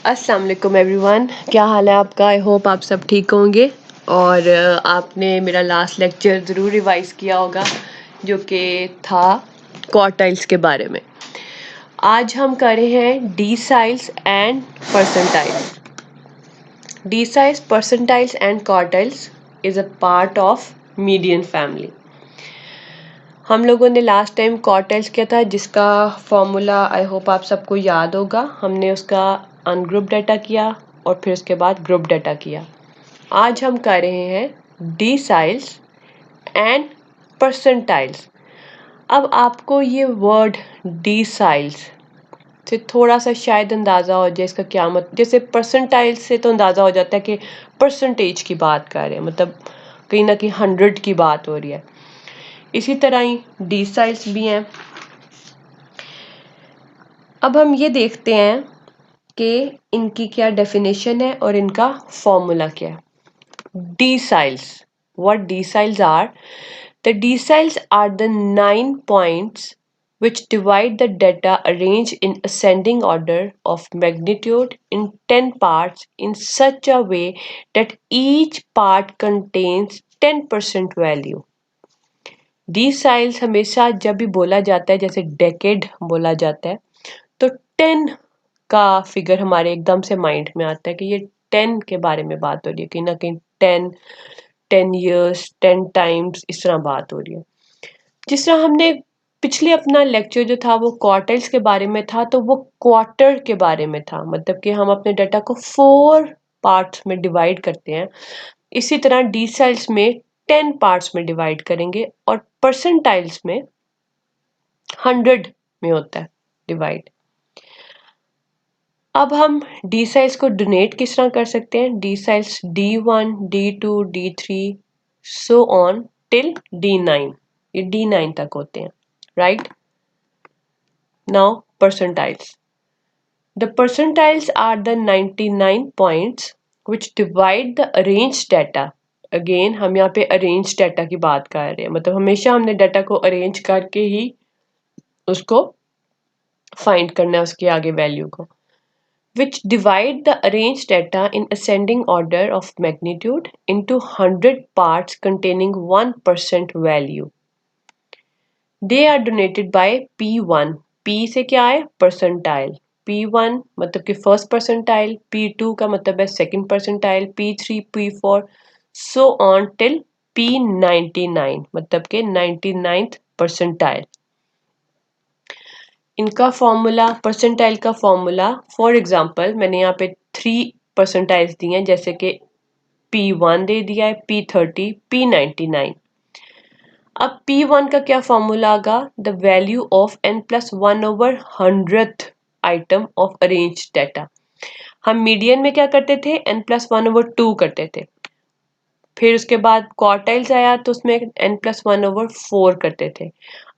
अस्सलाम वालेकुम एवरीवन, क्या हाल है आपका? आई होप आप सब ठीक होंगे और आपने मेरा लास्ट लेक्चर ज़रूर रिवाइज़ किया होगा जो कि था क्वार्टाइल्स के बारे में। आज हम कर रहे हैं deciles and percentiles. Deciles, percentiles and quartiles is a part of median family. हम लोगों ने लास्ट टाइम क्वार्टाइल्स किया था जिसका फॉर्मूला आई होप आप सबको याद होगा। हमने उसका अनग्रुप डाटा किया और फिर उसके बाद ग्रुप डाटा किया। आज हम कर रहे हैं डीसाइल्स एंड परसेंटाइल्स। अब आपको ये वर्ड डीसाइल्स से थोड़ा सा शायद अंदाज़ा हो जाए इसका क्या मतलब। जैसे परसेंटाइल्स से तो अंदाज़ा हो जाता है कि परसेंटेज की बात कर रहे हैं, मतलब कहीं ना कहीं 100 की बात हो रही है। इसी तरह ही डीसाइल्स भी हैं। अब हम ये देखते हैं कि इनकी क्या डेफिनेशन है और इनका फॉर्मूला क्या है। Deciles. What deciles are? The deciles are the 9 points which divide the data arranged in ascending order of magnitude in 10 parts in such a way that each part contains 10% value. Deciles हमेशा जब भी बोला जाता है, जैसे decade बोला जाता है, तो 10 का फिगर हमारे एकदम से माइंड में आता है कि ये 10 के बारे में बात हो रही है, कहीं ना कहीं 10 years 10 टाइम्स इस तरह बात हो रही है। जिस तरह हमने पिछले अपना लेक्चर जो था वो क्वार्टर्स के बारे में था, तो वो क्वार्टर के बारे में था, मतलब कि हम अपने डाटा को 4 पार्ट्स में डिवाइड करते हैं। इसी तरह डीसाइल्स में 10 पार्ट्स में डिवाइड करेंगे और परसेंटाइल्स में 100 में होता है डिवाइड। अब हम डी साइल्स को डोनेट किस तरह कर सकते हैं। Deciles D1, D2, D3 so on till D9, ये D9 तक होते हैं, right. Now percentiles. The percentiles are the 99 points which divide the arrange data. Again हम यहाँ पे अरेंज डाटा की बात कर रहे हैं, मतलब हमेशा हमने डाटा को अरेंज करके ही उसको फाइंड करना है, उसके आगे वैल्यू को। Which divide the arranged data in ascending order of magnitude into 100 parts containing 1% value. They are donated by P1. P से क्या है? Percentile. P1 मतलब कि first percentile, P2 का मतलब है second percentile, P3, P4 so on till P99 मतलब कि 99th percentile. इनका फॉर्मूला, परसेंटाइल का फॉर्मूला, फॉर एग्जांपल मैंने यहाँ पे 3 परसेंटाइल्स दिए हैं, जैसे कि P1 दे दिया है, P30, P99। अब P1 का क्या फॉर्मूला आगा? The value of n+1/100th item of arrange data. हम मीडियन में क्या करते थे? n+1/2 करते थे। फिर उसके बाद क्वार्टाइल्स आया तो उसमें n+1/4 करते थे।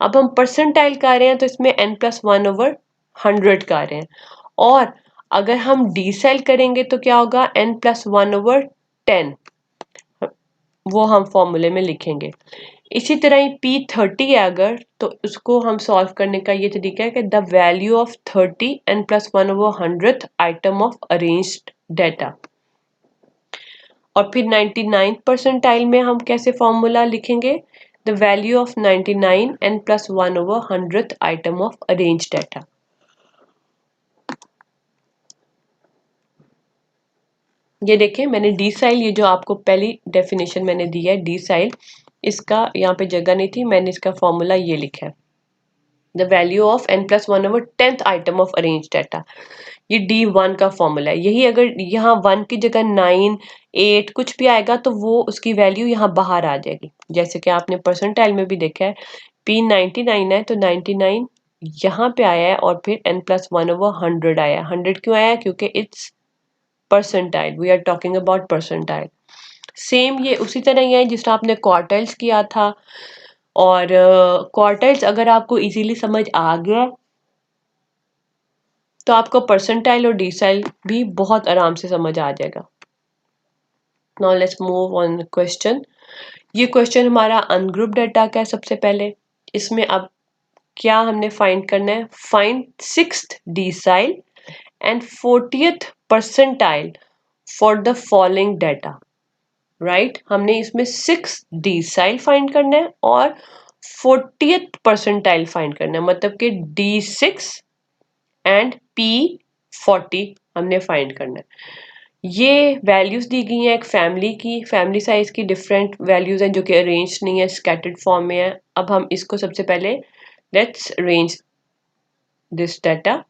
अब हम परसेंटाइल कर रहे हैं तो इसमें n+1/100 कर रहे हैं। और अगर हम डीसाइल करेंगे तो क्या होगा? n+1/10, वो हम फॉर्मूले में लिखेंगे। इसी तरह ही P30 है अगर, तो उसको हम सॉल्व करने का ये तरीका है कि the value of 30 n+1/100th item of arranged data. और फिर 99 परसेंटाइल में हम कैसे फॉर्मूला लिखेंगे? The value of 99 n+1/100th item of arrange data. ये देखें मैंने डीसाइल, ये जो आपको पहली डेफिनेशन मैंने दी है डीसाइल, इसका यहाँ पे जगह नहीं थी, मैंने इसका फॉर्मूला ये लिखा है, the value of n+1/10th item of arrange data. ये D1 का फॉर्मूला है। यही अगर यहाँ 1 की जगह 9, 8 कुछ भी आएगा तो वो उसकी वैल्यू यहाँ बाहर आ जाएगी। जैसे कि आपने परसेंटाइल में भी देखा है, P99 है तो 99 यहाँ पे आया है और फिर n+1/100 आया है। 100 क्यों आया है? क्योंकि it's percentile, we are talking about percentile. Same ये उसी तरह ही है जिस तरह आपने क्वार्टाइल्स किया था। और क्वार्टाइल्स अगर आपको इजीली समझ आ गया तो आपको परसेंटाइल और डीसाइल भी बहुत आराम से समझ आ जाएगा। Now let's move on question. ये क्वेश्चन हमारा अनग्रुप डाटा का है। सबसे पहले इसमें अब क्या हमने फाइंड करना है? Find 6th decile and 40th percentile for the following data, right. हमने इसमें 6 डिसाइल फाइंड करना है और 40th परसेंटाइल फाइंड करना है, मतलब कि D6 एंड P40 हमने फाइंड करना है। ये वैल्यूज दी गई हैं एक फैमिली की, फैमिली साइज की डिफरेंट वैल्यूज हैं जो कि अरेंज नहीं है, स्कैटर्ड फॉर्म में है। अब हम इसको सबसे पहले लेट्स अरेंज दिस डाटा,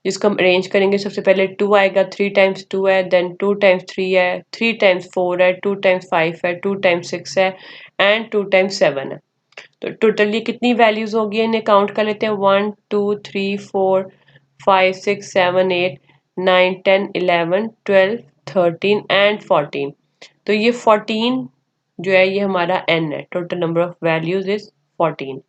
जिसको हम अरेंज करेंगे। सबसे पहले 2 आएगा, 3 टाइम्स 2 है, देन 2 टाइम्स 3 है, 3 टाइम्स 4 है, 2 टाइम्स 5 है, 2 टाइम्स 6 है एंड 2 टाइम्स 7 है। तो टोटल ये कितनी वैल्यूज होगी इन्हें काउंट कर लेते हैं। 1 2 3 4 5 6 7 8 9 10 11 12 13 एंड 14। तो ये 14 जो है ये हमारा n है। Total number of values is 14।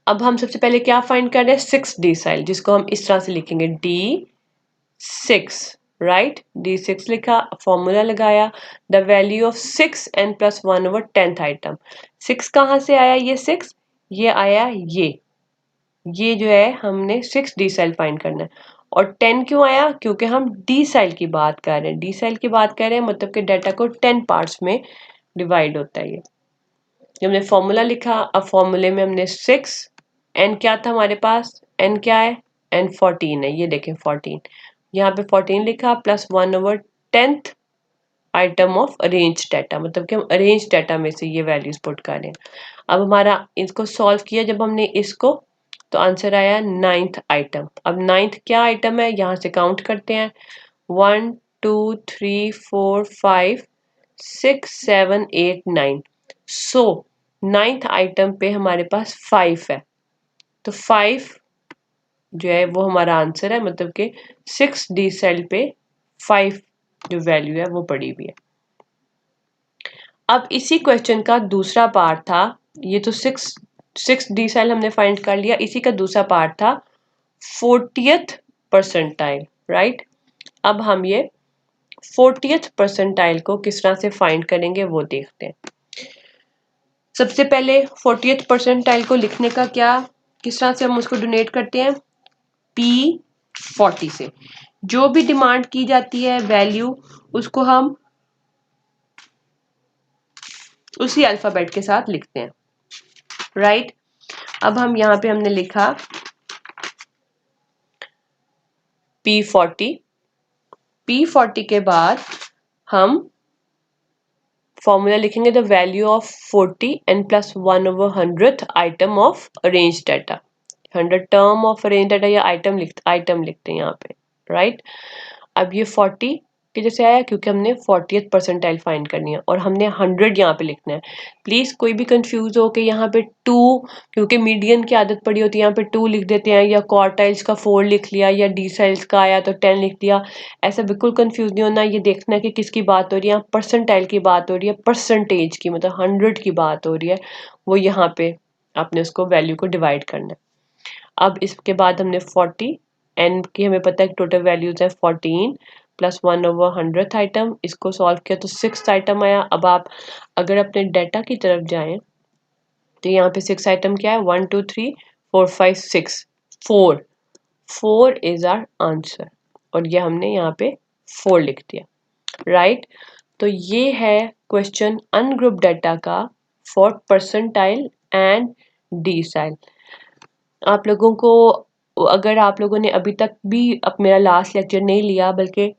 अब हम सबसे पहले क्या फाइंड कर रहे हैं, 6 डिसाइल, जिसको हम इस तरह से लिखेंगे D6, राइट। D6 लिखा, फॉर्मूला लगाया, the value of 6n + 1/10th item. 6 कहाँ से आया, ये 6 ये आया, ये जो है हमने 6 डिसाइल फाइंड करना है। और 10 क्यों आया, क्योंकि हम डिसाइल की बात कर रहे हैं, डिसाइल की बात कर रहे हैं, मतलब कि डाटा को 10 पार्ट्स में डिवाइड होता है। ये जब हमने फॉर्मूला लिखा, अब फॉर्मूले में हमने 6, एन क्या था हमारे पास, एन क्या है, एन 14 है, ये देखें 14, यहाँ पे 14 लिखा plus 1/10th item of arrange data, मतलब कि हम अरेंज डाटा में से ये वैल्यूज पुट कर रहे हैं। अब हमारा इसको सॉल्व किया जब हमने इसको, तो आंसर आया 9th आइटम। अब 9th क्या आइटम है, यहाँ से काउंट करते हैं, 1 2 3 4 5 6 7 8 9। सो 9th आइटम पे हमारे पास 5 है, तो 5 जो है वो हमारा आंसर है, मतलब कि 6 डी सेल पे 5 जो वैल्यू है वो पड़ी हुई है। अब इसी क्वेश्चन का दूसरा पार्ट था, ये तो 6 डी सेल हमने फाइंड कर लिया, इसी का दूसरा पार्ट था 40th परसेंटाइल, राइट। अब हम ये 40th परसेंटाइल को किस तरह से फाइंड करेंगे वो देखते हैं। सबसे पहले 40th परसेंटाइल को लिखने का क्या, किस तरह से हम उसको डोनेट करते हैं, P40 से। जो भी डिमांड की जाती है वैल्यू, उसको हम उसी अल्फाबेट के साथ लिखते हैं, राइट। अब हम यहाँ पे हमने लिखा P40, P40 के बाद हम फॉर्मूला लिखेंगे, the value of 40 n + 1/100th item of arrange data. 100 term of arrange data या आइटम लिखते हैं यहाँ पे, राइट। अब ये 40 के जैसे आया क्योंकि हमने 40th परसेंटाइल फाइंड करनी है और हमने 100 यहाँ पे लिखना है। प्लीज कोई भी कंफ्यूज हो कि यहाँ पे 2, क्योंकि मीडियन की आदत पड़ी होती है, यहाँ पे 2 लिख देते हैं, या क्वार्टाइल्स का 4 लिख लिया, या डिसाइल्स का आया तो 10 लिख दिया। ऐसा बिल्कुल कंफ्यूज नहीं होना, ये देखना है कि किसकी बात हो रही है, परसेंटाइल की बात हो रही है, परसेंटेज की, मतलब 100 की बात हो रही है, वो यहाँ पे आपने उसको वैल्यू को डिवाइड करना है। अब इसके बाद हमने 40 एन की हमें पता है टोटल वैल्यूज है 14 + 1/100th आइटम, इसको सॉल्व किया तो 6th आइटम आया। अब आप अगर अपने डाटा की तरफ जाएं तो यहाँ पे 6 आइटम क्या है, 1 2 3 4 5 6, 4 इज आवर आंसर, और ये हमने यहाँ पे 4 लिख दिया, राइट। तो ये है क्वेश्चन अनग्रुप डाटा का फॉर परसेंटाइल एंड डिसाइल। आप लोगों को, अगर आप लोगों ने अभी तक भी अब मेरा लास्ट लेक्चर नहीं लिया, बल्कि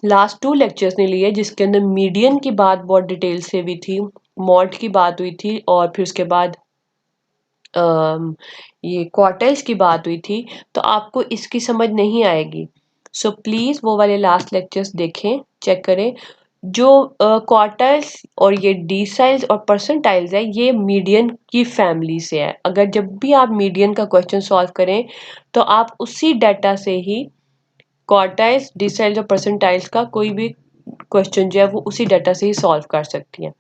लास्ट 2 लेक्चर्स नहीं लिए, जिसके अंदर मीडियन की बात बहुत डिटेल से हुई थी, मॉड की बात हुई थी, और फिर उसके बाद ये क्वार्टाइल्स की बात हुई थी, तो आपको इसकी समझ नहीं आएगी। सो प्लीज़ वो वाले लास्ट लेक्चर्स देखें, चेक करें। जो क्वार्टाइल्स और ये डिसाइल्स और परसेंटाइल्स है, ये मीडियन की फैमिली से है। अगर जब भी आप मीडियन का क्वेश्चन सॉल्व करें तो आप उसी डाटा से ही क्वार्टाइल्स, डिसाइल्स और परसेंटाइल्स का कोई भी क्वेश्चन जो है वो उसी डाटा से ही सॉल्व कर सकती हैं।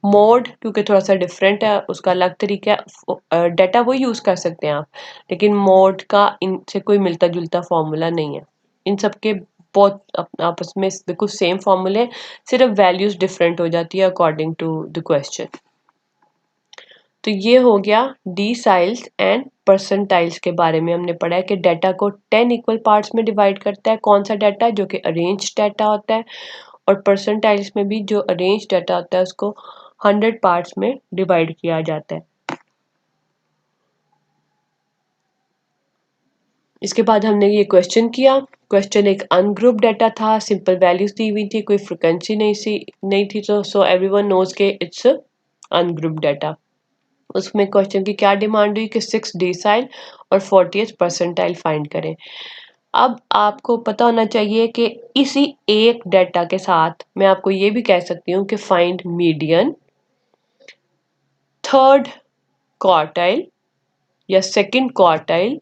मोड क्योंकि थोड़ा सा डिफरेंट है, उसका अलग तरीका है, डाटा वो यूज़ कर सकते हैं आप, लेकिन मोड का इनसे कोई मिलता जुलता फॉर्मूला नहीं है। इन सब के बहुत आपस में बिल्कुल सेम फॉर्मूले, सिर्फ वैल्यूज डिफरेंट हो जाती है अकॉर्डिंग टू द क्वेश्चन। तो ये हो गया डिसाइल्स एंड परसेंटाइल्स के बारे में हमने पढ़ा है कि डाटा को 10 इक्वल पार्ट्स में डिवाइड करता है। कौन सा डाटा? जो कि अरेंज डाटा होता है। और परसेंटाइल्स में भी जो अरेंज डाटा होता है उसको 100 पार्ट्स में डिवाइड किया जाता है। इसके बाद हमने ये क्वेश्चन किया। क्वेश्चन एक अनग्रुप डाटा था, सिंपल वैल्यूज दी हुई थी, कोई फ्रिक्वेंसी नहीं थी, तो सो एवरीवन नोज के इट्स अनग्रुप डाटा। उसमें क्वेश्चन की क्या डिमांड हुई कि 6 डिसाइल और 40th परसेंटाइल फाइंड करें। अब आपको पता होना चाहिए कि इसी एक डाटा के साथ मैं आपको ये भी कह सकती हूँ कि फाइंड मीडियन, थर्ड क्वार्टाइल या second quartile,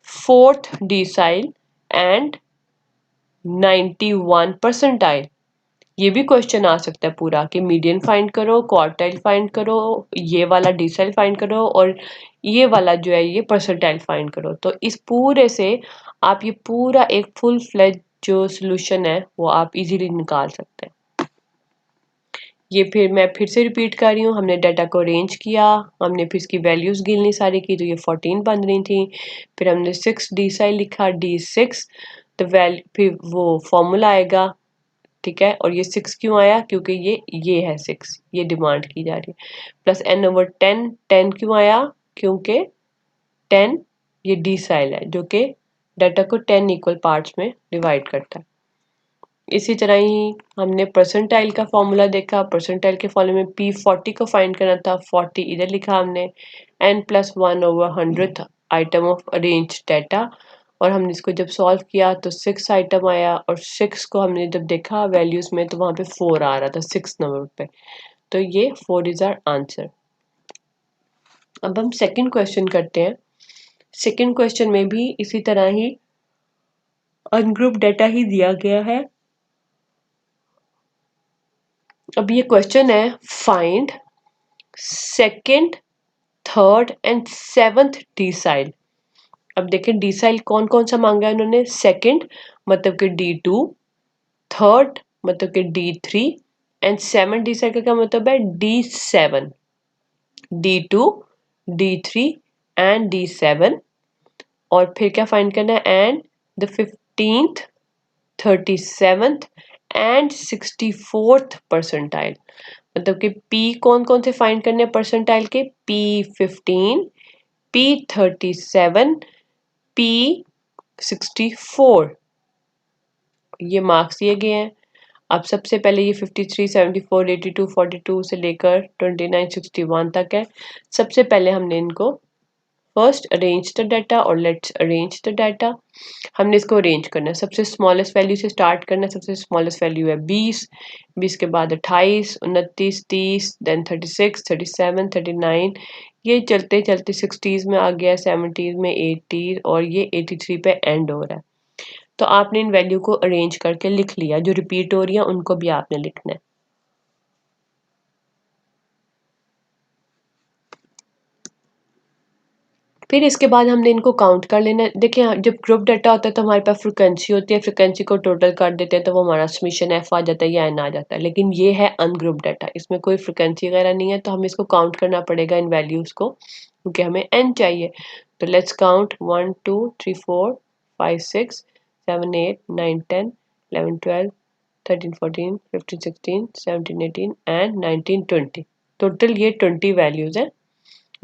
fourth decile and 91 percentile. ये भी क्वेश्चन आ सकता है पूरा कि मीडियन फाइंड करो, क्वार्टाइल फाइंड करो, ये वाला डिसाइल फाइंड करो और ये वाला जो है ये परसेंटाइल फाइंड करो। तो इस पूरे से आप ये पूरा एक फुल फ्लेज जो सोल्यूशन है वो आप इजीली निकाल सकते हैं। ये मैं फिर से रिपीट कर रही हूँ, हमने डाटा को अरेंज किया, हमने फिर इसकी वैल्यूज गिननी सारी की, तो ये 14 बन रही थी। फिर हमने 6 डिसाइल लिखा, D6, तो फिर वो फॉर्मूला आएगा, ठीक है। और ये 6 क्यों आया? क्योंकि ये है 6, ये डिमांड की जा रही है। प्लस n/10, 10 क्यों आया? क्योंकि 10 ये डिसाइल है जो कि डाटा को 10 इक्वल पार्ट्स में डिवाइड करता है। इसी तरह ही हमने परसेंटाइल का फॉर्मूला देखा। परसेंटाइल के फॉर्मूले में P40 को फाइंड करना था, 40 इधर लिखा हमने, n+1/100th item of arrange data. और हमने इसको जब सॉल्व किया तो 6 आइटम आया, और 6 को हमने जब देखा वैल्यूज में तो वहां पे 4 आ रहा था 6 नंबर पे, तो ये 4 इज आवर आंसर। अब हम सेकंड क्वेश्चन करते हैं। सेकंड क्वेश्चन में भी इसी तरह ही अनग्रुप डाटा ही दिया गया है। अब ये क्वेश्चन है, find second, third and seventh decile. अब देखें डिसाइल कौन कौन सा मांगा है उन्होंने। सेकंड मतलब कि D2, थर्ड मतलब कि D3 एंड सेवन डिसाइल का क्या मतलब है? D7, D2, D3 and D7। और फिर क्या फाइंड करना है? And the 15th, 37th and 64th percentile. मतलब कि P कौन कौन से फाइंड करने हैं परसेंटाइल के? P15, P37, P64, ये मार्क्स दिए गए हैं। अब सबसे पहले ये 53, 74, 82, 42 से लेकर 29, 61 तक है। सबसे पहले हमने इनको फर्स्ट अरेंज द डाटा, और लेट्स अरेंज द डाटा। हमने इसको अरेंज करना है, सबसे स्मॉलेस्ट वैल्यू से स्टार्ट करना है। सबसे स्मॉलेस्ट वैल्यू है 20, 20 के बाद 28, 29, 30, देन 36, 37, 39, ये चलते चलते 60s में आ गया, 70s में 80 और ये 83 पे एंड हो रहा है। तो आपने इन वैल्यू को अरेंज करके लिख लिया, जो रिपीट हो रही है उनको भी आपने लिखना है। फिर इसके बाद हमने इनको काउंट कर लेना है। देखिए जब ग्रुप डाटा होता है तो हमारे पास फ्रिक्वेंसी होती है, फ्रिक्वेंसी को टोटल कर देते हैं तो वो हमारा समीशन एफ आ जाता है या एन आ जाता है। लेकिन ये है अनग्रुप डाटा, इसमें कोई फ्रिक्वेंसी वगैरह नहीं है, तो हमें इसको काउंट करना पड़ेगा इन वैल्यूज को, क्योंकि हमें एन चाहिए। तो लेट्स काउंट 1 2 3 4 5 6 7 8 9 10 11 12 13 14 15 16 17 18 एंड 19 20। टोटल ये 20 वैल्यूज है।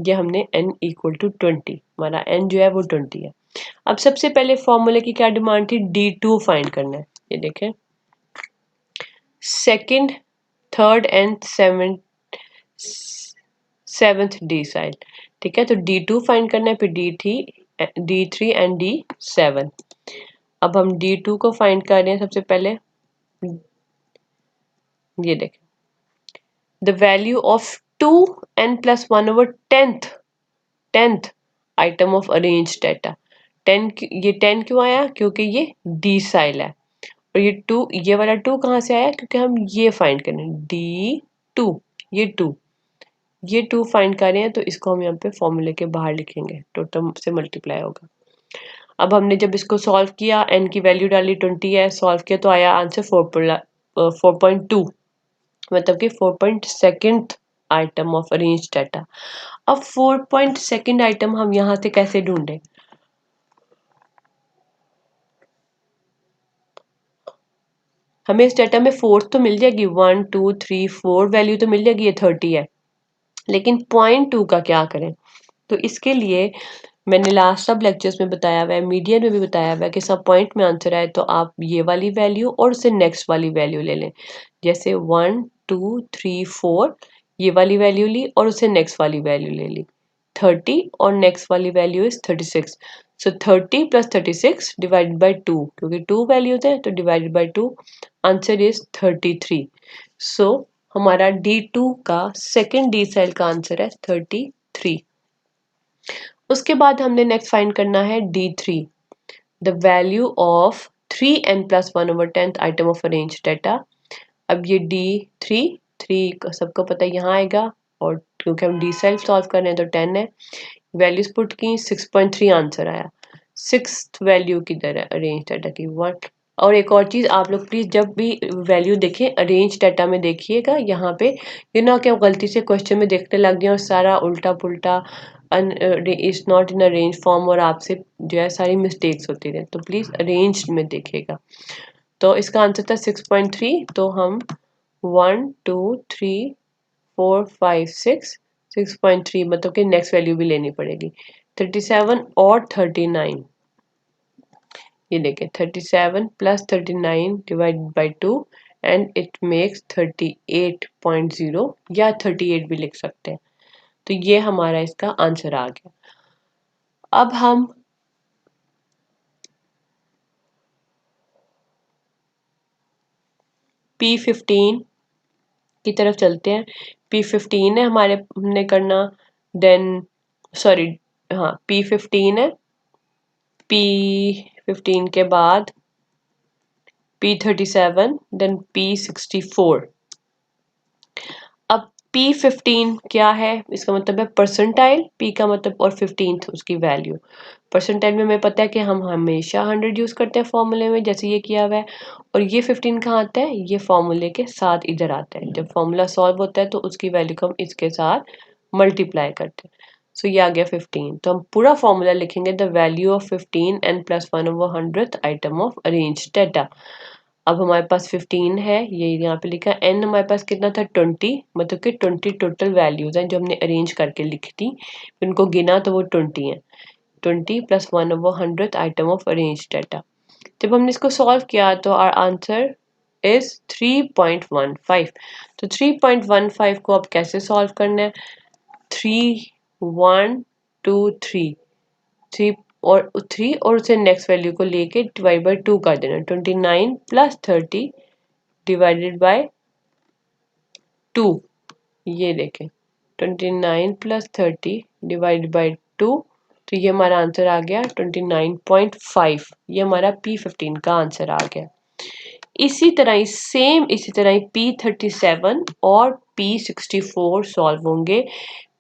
ये हमने n इक्वल टू 20, हमारा n जो है वो 20 है। अब सबसे पहले फॉर्मूले की क्या डिमांड थी? D2 फाइंड करना है। ये देखें, second, third and seventh decile, ठीक है। तो D2 फाइंड करना है, फिर D3 एंड D7। अब हम D2 को फाइंड कर रहे हैं सबसे पहले। ये देखें, the value of 2n+1/10th, 10th item of arrange data. 10, ये 10 क्यों आया? क्योंकि ये डिसाइल है। और ये 2, ये वाला 2 कहाँ से आया? क्योंकि हम ये फाइंड करें D2, ये 2, ये 2 फाइंड कर रहे हैं, तो इसको हम यहाँ पे फॉर्मूले के बाहर लिखेंगे, टोटल से मल्टीप्लाई होगा। अब हमने जब इसको सॉल्व किया, n की वैल्यू डाली 20 है, सॉल्व किया तो आया आंसर 4.2, मतलब कि 4.2 आइटम ऑफ अरेंज डाटा। अब 4.2 आइटम हम यहाँ से कैसे ढूंढें? हमें इस डाटा में फोर्थ तो मिल जाएगी, 1 2 3 4 वैल्यू तो मिल जाएगी, ये 30 है, लेकिन 0.2 का क्या करें? तो इसके लिए मैंने लास्ट सब लेक्चर्स में बताया हुआ है, मीडियन में भी बताया हुआ है कि सब पॉइंट में आंसर आए तो आप ये वाली वैल्यू और उससे नेक्स्ट वाली वैल्यू ले लें। जैसे 1 2 3 4 ये वाली वैल्यू ली और उससे नेक्स्ट वाली वैल्यू ले ली, 30 और नेक्स्ट वाली value is 36। So 30 plus 36 divided by 2, क्योंकि 2 वैल्यूज हैं तो डिवाइडेड बाई 2, आंसर इज 33। सो हमारा D2 का सेकेंड डी सेल का आंसर है 33। उसके बाद हमने नेक्स्ट फाइंड करना है D3, the value of 3n+1/10th item of arrange data. अब ये D3 सबको पता है यहाँ आएगा, और क्योंकि हम डी सेल्फ सॉल्व कर रहे हैं तो 10 है, वैल्यूज पुट की, 6.3 आंसर आया। सिक्स्थ वैल्यू किधर है अरेंज डाटा की? 1। और एक और चीज़, आप लोग प्लीज़ जब भी वैल्यू देखें अरेंज डाटा में देखिएगा, यहाँ पे ये ना कि आप गलती से क्वेश्चन में देखने लग गए और सारा उल्टा पुल्टा is not in arrange form और आपसे जो है सारी मिस्टेक्स होती रहे, तो प्लीज़ अरेंज में देखिएगा। तो इसका आंसर था 6.3, तो हम 1 2 3 4 5 6 6.3 मतलब कि नेक्स्ट वैल्यू भी लेनी पड़ेगी, 37 और 39। ये देखें 37 plus 39 divided by 2 and it makes 38.0 या 38 भी लिख सकते हैं। तो ये हमारा इसका आंसर आ गया। अब हम P15 की तरफ चलते हैं। P15 है हमारे, हमने करना, देन सॉरी हाँ P15 है, P15 के बाद P37 देन P64। अब P15 क्या है? इसका मतलब है परसेंटाइल, P का मतलब और 15th उसकी वैल्यू। परसेंटाइल में हमें पता है कि हम हमेशा 100 यूज़ करते हैं फॉर्मूले में, जैसे ये किया हुआ है, और ये 15 कहाँ आता है? ये फॉर्मूले के साथ इधर आता है। जब फॉर्मूला सॉल्व होता है तो उसकी वैल्यू को हम इसके साथ मल्टीप्लाई करते हैं। सो ये आ गया 15। तो हम पूरा फॉर्मूला लिखेंगे, the value of 15 n+1/100th item of arrange data. अब हमारे पास 15 है, ये यहाँ पे लिखा, n हमारे पास कितना था? 20, मतलब कि 20 टोटल वैल्यूज हैं जो हमने अरेंज करके लिखी थी, उनको गिना तो वो 20 है। 20 + 1/100th item of arrange data. जब हमने इसको सॉल्व किया तो आर आंसर इज 3.15। तो 3.15 को अब कैसे सॉल्व करना है? 3 1 2 3 3 और 3 और उसे नेक्स्ट वैल्यू को लेके डिवाइड बाई 2 कर देना, 29 + 30 डिवाइडेड बाय 2। ये देखें 29 + 30 डिवाइडेड बाय 2, तो ये हमारा आंसर आ गया 29.5। ये हमारा P15 का आंसर आ गया। इसी तरह ही सेम इसी तरह ही P37 और P64 सॉल्व होंगे।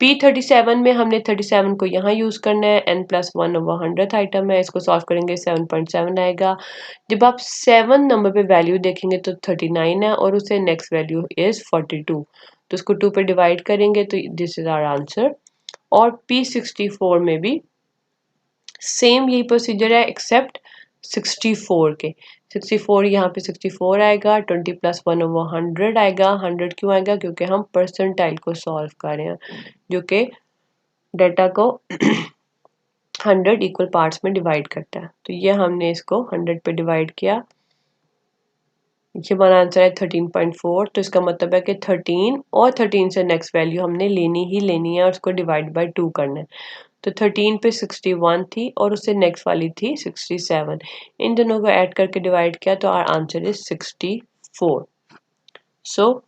P37 में हमने 37 को यहाँ यूज़ करना है, n+1/100th आइटम है, इसको सॉल्व करेंगे 7.7 आएगा। जब आप 7 नंबर पे वैल्यू देखेंगे तो 39 है और उसे नेक्स्ट वैल्यू इज 42, तो उसको 2 पे डिवाइड करेंगे तो दिस इज आवर आंसर। और P64 में भी सेम यही प्रोसीजर है एक्सेप्ट 64 के। 64 यहाँ पे 64 आएगा, 20 + 1/100 आएगा। 100 क्यों आएगा? क्योंकि हम परसेंटाइल को सॉल्व कर रहे हैं, जो कि डाटा को 100 इक्वल पार्ट्स में डिवाइड करता है। तो ये हमने इसको 100 पे डिवाइड किया, ये हमारा आंसर है 13.4। तो इसका मतलब है कि 13 और 13 से नेक्स्ट वैल्यू हमने लेनी ही लेनी है और उसको डिवाइड बाय 2 करना है। तो 13 पे 61 थी और उससे नेक्स्ट वाली थी 67, इन दोनों को ऐड करके डिवाइड किया तो आवर आंसर इज 64। सो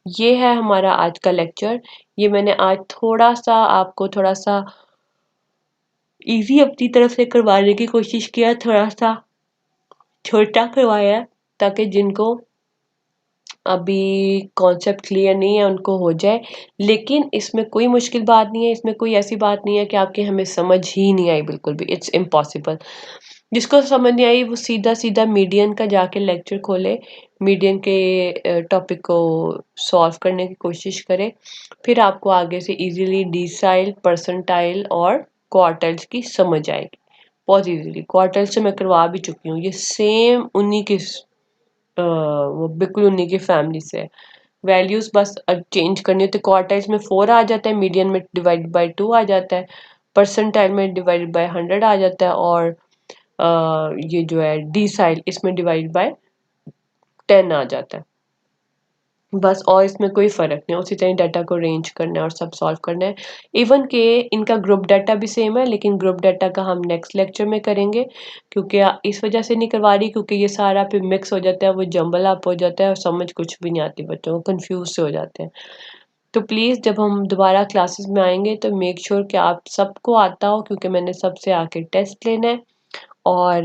ये है हमारा आज का लेक्चर। ये मैंने आज थोड़ा सा आपको थोड़ा सा इजी अपनी तरफ से करवाने की कोशिश किया, थोड़ा सा छोटा करवाया ताकि जिनको अभी कॉन्सेप्ट क्लियर नहीं है उनको हो जाए। लेकिन इसमें कोई मुश्किल बात नहीं है, इसमें कोई ऐसी बात नहीं है कि आपके हमें समझ ही नहीं आई, बिल्कुल भी इट्स इम्पॉसिबल। जिसको समझ नहीं आई वो सीधा सीधा मीडियन का जाके लेक्चर खोले, मीडियन के टॉपिक को सॉल्व करने की कोशिश करें, फिर आपको आगे से इजीली डिसाइल, परसेंटाइल और क्वार्टाइल्स की समझ आएगी बहुत इजीली। क्वार्टाइल्स से मैं करवा भी चुकी हूँ, ये सेम उन्हीं की वो बिल्कुल उन्हीं की फैमिली से है। वैल्यूज बस चेंज करनी होती है। क्वार्टाइल्स में 4 आ जाता है, मीडियन में डिवाइड बाय 2 आ जाता है, परसेंटाइल में डिवाइड बाय 100 आ जाता है, और ये जो है डिसाइल इसमें डिवाइड बाय 10 आ जाता है बस। और इसमें कोई फ़र्क नहीं, उसी तरह डाटा को अरेंज करना है और सब सॉल्व करना है। इवन के इनका ग्रुप डाटा भी सेम है, लेकिन ग्रुप डाटा का हम नेक्स्ट लेक्चर में करेंगे, क्योंकि इस वजह से नहीं करवा रही क्योंकि ये सारा फिर मिक्स हो जाता है, वो जंबल अप हो जाता है और समझ कुछ भी नहीं आती, बच्चों को कंफ्यूज से हो जाते हैं। तो प्लीज़ जब हम दोबारा क्लासेस में आएंगे तो मेक श्योर कि आप सबको आता हो, क्योंकि मैंने सबसे आके टेस्ट लेना है। और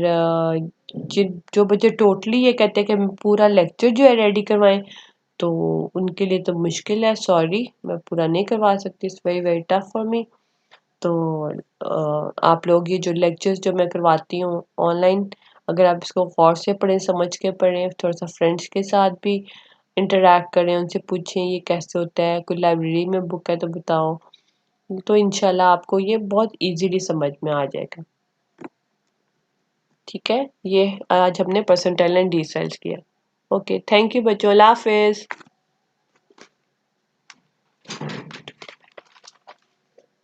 जो बच्चे टोटली ये कहते हैं कि हम पूरा लेक्चर जो है रेडी करवाएं, तो उनके लिए तो मुश्किल है, सॉरी मैं पूरा नहीं करवा सकती, it's very very tough for me. तो आप लोग ये जो लेक्चर्स जो मैं करवाती हूँ ऑनलाइन, अगर आप इसको गौर से पढ़ें, समझ के पढ़ें, थोड़ा सा फ्रेंड्स के साथ भी इंटरेक्ट करें, उनसे पूछें ये कैसे होता है, कोई लाइब्रेरी में बुक है तो बताओ, तो इंशाल्लाह आपको ये बहुत इजीली समझ में आ जाएगा। ठीक है, ये आज हमने परसेंटाइल एंड डिसाइल्स किया। ओके, थैंक यू बच्चों, अल्लाह हाफिज़।